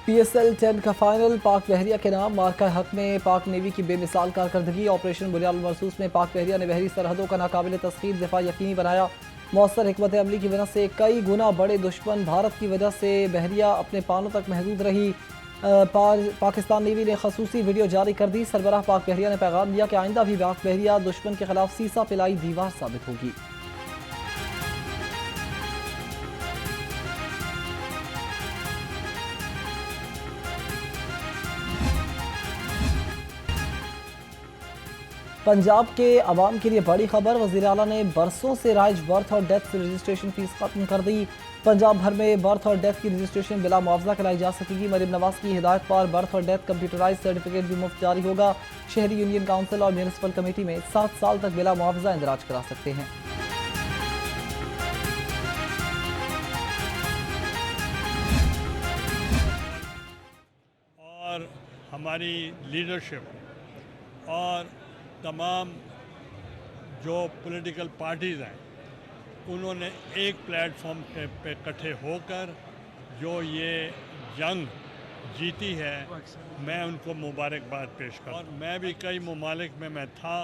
PSL 10 का final पाक बहरिया के नाम मार्का हक में पाक नेवी की बेमिसाल कारकर्दगी। ऑपरेशन बुनियाद महसूस में पाक बहरिया ने बहरी सरहदों का नाकाबिल तस्खीर दिफा यकीनी बनाया। मौसर हिकमत अमली की वजह से कई गुना बड़े दुश्मन भारत की वजह से बहरिया अपने पानों तक महदूद रही। पाकिस्तान नेवी ने खसूसी वीडियो जारी कर दी। सरबराह पाक बहरिया ने पैगाम दिया कि आइंदा भी पाक बहरिया दुश्मन के खिलाफ सीसा पिलाई दीवार साबित होगी। पंजाब के अवाम के लिए बड़ी खबर। वज़ीर आला ने बरसों से राइज बर्थ और डेथ रजिस्ट्रेशन फीस खत्म कर दी। पंजाब भर में बर्थ और डेथ की रजिस्ट्रेशन बिला मुआवजा कराई जा सकेगी। मरीम नवाज की हिदायत पर बर्थ और डेथ कंप्यूटराइज सर्टिफिकेट भी मुफ्त जारी होगा। शहरी यूनियन काउंसिल और म्यूनिसिपल कमेटी में 7 साल तक बिला मुआवजा इंदराज करा सकते हैं। और हमारी लीडरशिप और तमाम जो पॉलिटिकल पार्टीज़ हैं उन्होंने एक प्लेटफॉर्म पे इकट्ठे होकर जो ये जंग जीती है, मैं उनको मुबारकबाद पेश कर। और मैं भी कई ममालिक में मैं था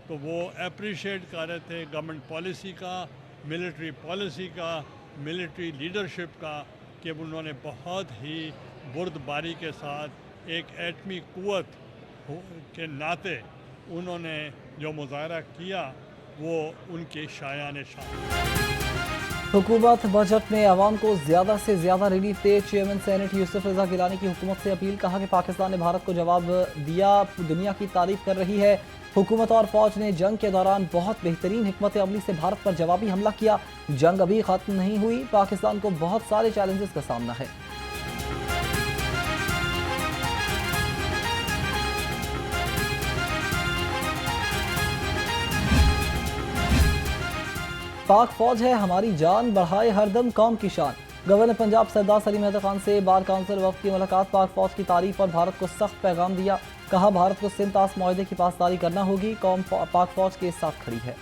तो वो अप्रिशिएट कर रहे थे गवर्नमेंट पॉलिसी का, मिलिट्री पॉलिसी का, मिलिट्री लीडरशिप का, कि उन्होंने बहुत ही बुर्दबारी के साथ एक एटमी कुव्वत के नाते उन्होंने जो मुजाहरा किया वो उनके शायान शान। हुकूमत बजट में आवाम को ज़्यादा से ज़्यादा रिलीफ दे। चेयरमैन सेनेट यूसुफ रजा गिलानी की हुकूमत से अपील। कहा कि पाकिस्तान ने भारत को जवाब दिया, दुनिया की तारीफ कर रही है। हुकूमत और फौज ने जंग के दौरान बहुत बेहतरीन हिकमत अमली से भारत पर जवाबी हमला किया। जंग अभी ख़त्म नहीं हुई, पाकिस्तान को बहुत सारे चैलेंजेस का सामना है। पाक फौज है हमारी जान, बढ़ाए हरदम कौम की शान। गवर्नर पंजाब सरदार सलीम अहमद खान से बार काउंसिल वफ्द की मुलाकात। पाक फौज की तारीफ और भारत को सख्त पैगाम दिया। कहा भारत को सिंतास मुआहदे की पासदारी करना होगी। कौम पाक फौज के साथ खड़ी है।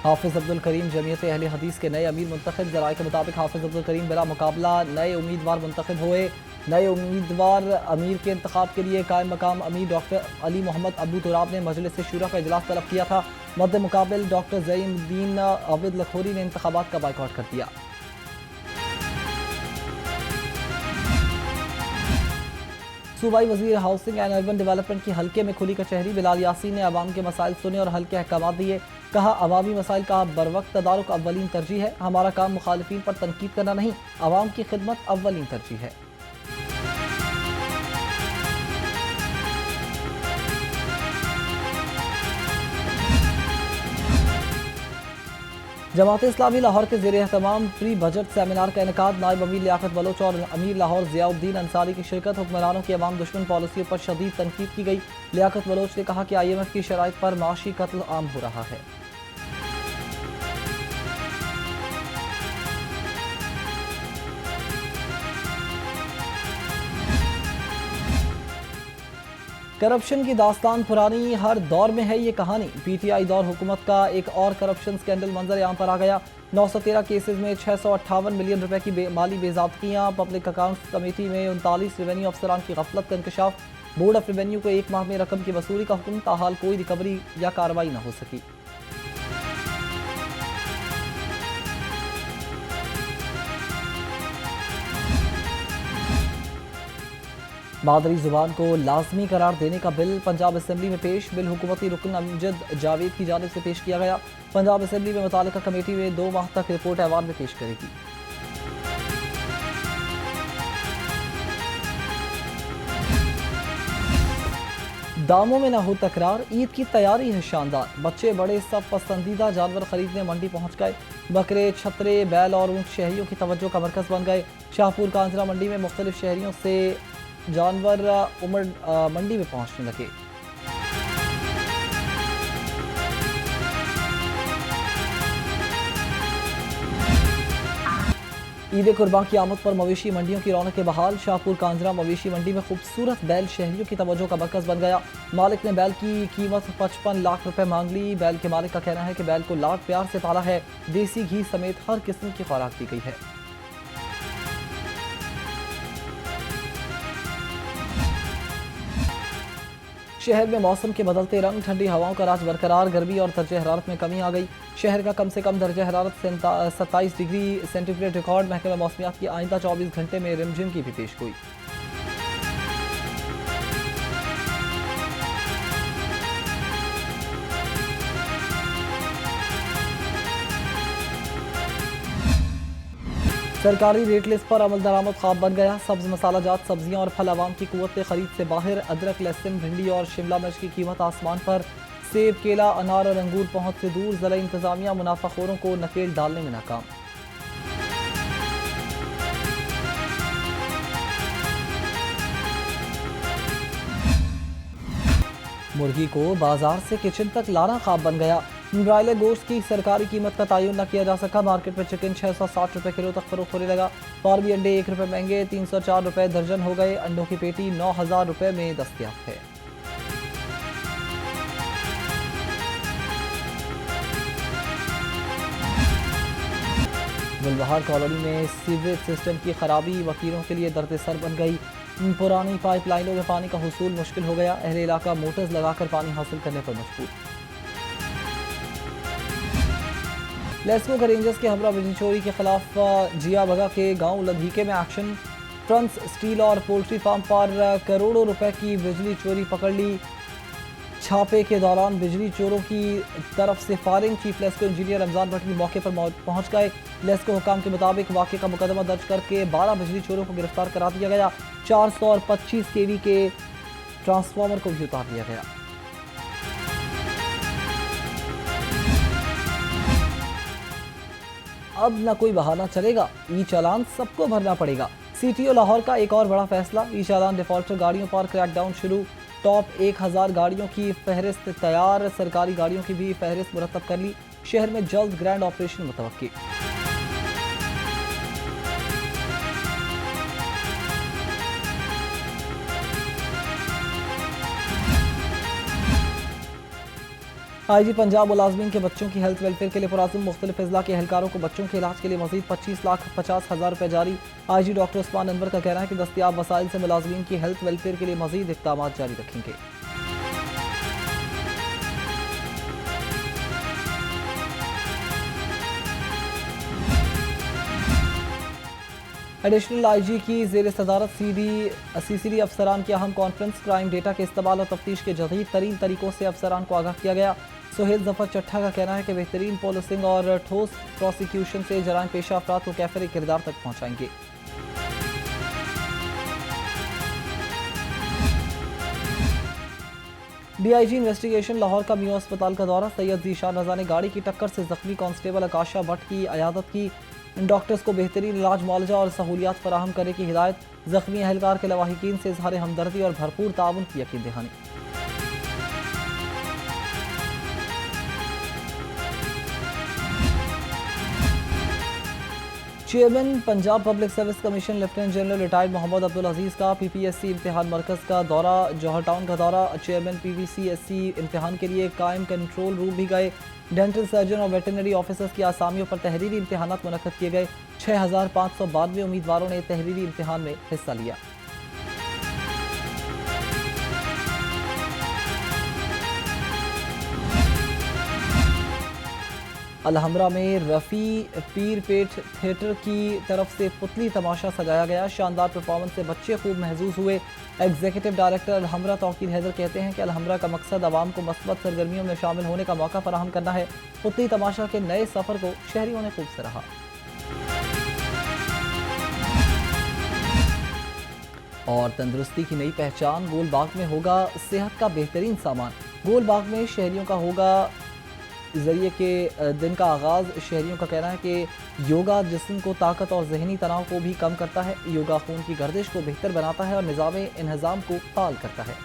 हाफिज अब्दुल करीम जमीयत अहले हदीस के नए अमीर मुंतखब। ज़राए के मुताबिक हाफिज अब्दुल करीम बिला मुकाबला नए उम्मीदवार मुंतखब हुए। नए उम्मीदवार अमीर के इंतखाब के लिए कायम मकाम अमीर डॉक्टर अली मोहम्मद अबू तुराब ने मजलिस शूरा का इजलास तलब किया था। मद्दे मुकाबिल डॉक्टर ज़ईनुद्दीन अबिद लखोरी ने इंतखाबात का बाइकआउट कर दिया। सूबाई वजीर हाउसिंग एंड अर्बन डेवलपमेंट की हल्के में खुली कचहरी। बिलाल यासीन ने अवाम के मसाइल सुने और हल्के अहकाम दिए। कहा अवामी मसाइल का बरवक्त तदारुक अव्वलीन तरजीह है। हमारा काम मुखालिफिन पर तनकीद करना नहीं, अवाम की खिदमत अव्वलीन तरजीह है। जमात इस्लामी लाहौर के ज़ेर एहतमाम प्री बजट सेमिनार का इनेकाद। नायब अमीर लियाकत बलोच और अमीर लाहौर ज़ियाउद्दीन अंसारी की शिरकत। हुक्मरानों की अवाम दुश्मन पॉलिसियों पर शदीद तनकीद की गई। लियाकत बलोच ने कहा कि IMF की शराइत पर माशी कत्ल आम हो रहा है। करप्शन की दास्तान पुरानी, हर दौर में है ये कहानी। PTI दौर हुकूमत का एक और करप्शन स्कैंडल मंजर आम पर आ गया। 913 केसेज में 658 मिलियन रुपए की माली बेज़ाब्तियाँ। पब्लिक अकाउंट्स कमेटी में 39 रेवेन्यू अफसरान की गफलत का इंकशाफ। बोर्ड ऑफ रेवेन्यू को 1 माह में रकम की वसूली का हुक्म, ताहाल कोई रिकवरी या कार्रवाई न हो सकी। मादरी जुबान को लाजमी करार देने का बिल पंजाब असम्बली में पेश। बिल हुकूमती रुकन अमजद जावेद की जानिब से पेश किया गया। पंजाब असम्बली में मुतालिका कमेटी में 2 माह तक रिपोर्ट ऐवान में पेश करेगी। दामों में न हो तकरार, ईद की तैयारी है शानदार। बच्चे बड़े सब पसंदीदा जानवर खरीदने मंडी पहुंच गए। बकरे, छतरे, बैल और ऊंट शहरियों की तवज्जो का मरकज बन गए। शाहपुर कांजरा मंडी में मुख्तलिफ शहरियों से जानवर उमड़ मंडी में पहुंचने लगे। ईद कुर्बान की आमद पर मवेशी मंडियों की रौनक बहाल। शाहपुर कांजरा मवेशी मंडी में खूबसूरत बैल शहरियों की तवज्जो का मरकज बन गया। मालिक ने बैल की कीमत 55 लाख रुपए मांग ली। बैल के मालिक का कहना है कि बैल को लाड प्यार से पाला है। देसी घी समेत हर किस्म की खुराक दी गई है। शहर में मौसम के बदलते रंग, ठंडी हवाओं का राज बरकरार। गर्मी और दर्जे हरारत में कमी आ गई। शहर का कम से कम दर्जा हरारत 27 डिग्री सेंटीग्रेड रिकॉर्ड। महकमा मौसमियात की आइंदा 24 घंटे में रिमझिम की भी पेशगोई। सरकारी रेट लिस्ट पर अमल दरामद ख्वाब बन गया। सब्ज मसाला जात सब्जियां और फल आवाम की कुव्वत खरीद से बाहर। अदरक, लहसुन, भिंडी और शिमला मिर्च की कीमत आसमान पर। सेब, केला, अनार और अंगूर पहुंच से दूर। ज़िला इंतजामिया मुनाफाखोरों को नकेल डालने में नाकाम। मुर्गी को बाजार से किचन तक लाना ख्वाब बन गया। ब्रायलर गोश्त की सरकारी कीमत का तयन न किया जा सका। मार्केट में चिकन 660 रुपए किलो तक फरोख्त होने लगा। फार्मी अंडे 1 रुपए महंगे 304 रुपए दर्जन हो गए। अंडों की पेटी 9000 रुपए में दस्तयाब है। गुलबहार कॉलोनी में सीवरेज सिस्टम की खराबी वकीलों के लिए दर्द-ए-सर बन गई। पुरानी पाइपलाइनों में पानी का हुसूल मुश्किल हो गया। अहले इलाका मोटर्स लगाकर पानी हासिल करने पर मजबूर। लेस्को के रेंजर्स के हमरा बिजली चोरी के खिलाफ जिया बगा के गांव लधीके में एक्शन। ट्रंस स्टील और पोल्ट्री फार्म पर करोड़ों रुपए की बिजली चोरी पकड़ ली। छापे के दौरान बिजली चोरों की तरफ से firing. Chief LESCO engineer Ramzan Bhatt भी मौके पर पहुंच गए। लेस्को हुकाम के मुताबिक वाक़े का मुकदमा दर्ज करके 12 बिजली चोरों को गिरफ्तार करा दिया गया। 425 केवी के ट्रांसफार्मर को भी उतार दिया गया। अब न कोई बहाना चलेगा, ई चालान सबको भरना पड़ेगा। सीटीओ लाहौर का एक और बड़ा फैसला। ई चालान डिफॉल्टर गाड़ियों पर क्रैकडाउन शुरू। टॉप 1000 गाड़ियों की फहरिस्त तैयार। सरकारी गाड़ियों की भी फहरिस्त मुरतब कर ली। शहर में जल्द ग्रैंड ऑपरेशन मुतवक्की। आईजी पंजाब मुलाजमीन के बच्चों की हेल्थ वेलफेयर के लिए पुराज़ुम मुख्तलिफ अजला के एहलकारों को बच्चों के इलाज के लिए मजीद 25,50,000 रुपये जारी। आईजी डॉक्टर उस्मान अनवर का कहना है कि दस्तियाब वसाइल से मुलाजमीन की हेल्थ वेलफेयर के लिए मजीद इक़दाम जारी रखेंगे। एडिशनल आईजी की ज़ेर सदारत सीसीडी अफसरान की अहम कॉन्फ्रेंस। क्राइम डेटा के इस्तेमाल और तफ्तीश के जदीद तरीन तरीकों से अफसरान को आगाह किया गया। सुहेल जफर चट्ठा का कहना है कि बेहतरीन पॉलिसिंग और ठोस प्रोसिक्यूशन से जराइम पेशा अफराद को कैफिर किरदार तक पहुँचाएंगे। डीआईजी इन्वेस्टिगेशन लाहौर का मियो अस्पताल का दौरा। सैयद जीशान रजा ने गाड़ी की टक्कर से जख्मी कांस्टेबल आकाशा भट्ट की अयादत की। डॉक्टर्स को बेहतरीन इलाज, मुआवजा और सहूलियात फराहम करने की हिदायत। जख्मी अहलकार के लवाहिकीन से इजहार हमदर्दी और भरपूर ताउन की यकीन दहानी। Chairman Punjab public service commission lieutenant general retired Mohammad Abdul Aziz का पीपीएससी इम्तिहान मरकज़ का दौरा। जौहर टाउन का दौरा। चेयरमैन पीवीसीएससी इम्तिहान के लिए कायम कंट्रोल रूम भी गए। डेंटल सर्जन और वेटरनरी ऑफिसर्स की आसामियों पर तहरीरी इम्तिहानात मुनक्कद किए गए। 6592 उम्मीदवारों ने तहरीरी इम्तिहान में हिस्सा लिया। अलहमरा में रफ़ी पीरपेट थिएटर की तरफ से पुतली तमाशा सजाया गया। शानदार परफॉर्मेंस से बच्चे खूब महजूज हुए। एग्जीक्यूटिव डायरेक्टर अलहमरा तौकीर हैदर कहते हैं कि अलहमरा का मकसद आवाम को मस्बत सरगर्मियों में शामिल होने का मौका फराहम करना है। पुतली तमाशा के नए सफ़र को शहरियों ने खूब सराहा। और तंदुरुस्ती की नई पहचान। गोलबाग में होगा सेहत का बेहतरीन सामान। गोलबाग में शहरियों का होगा जरिए के दिन का आगाज़। शहरियों का कहना है कि योगा जिस्म को ताकत और जहनी तनाव को भी कम करता है। योगा खून की गर्दिश को बेहतर बनाता है और निज़ाम इंहज़ाम को फाल करता है।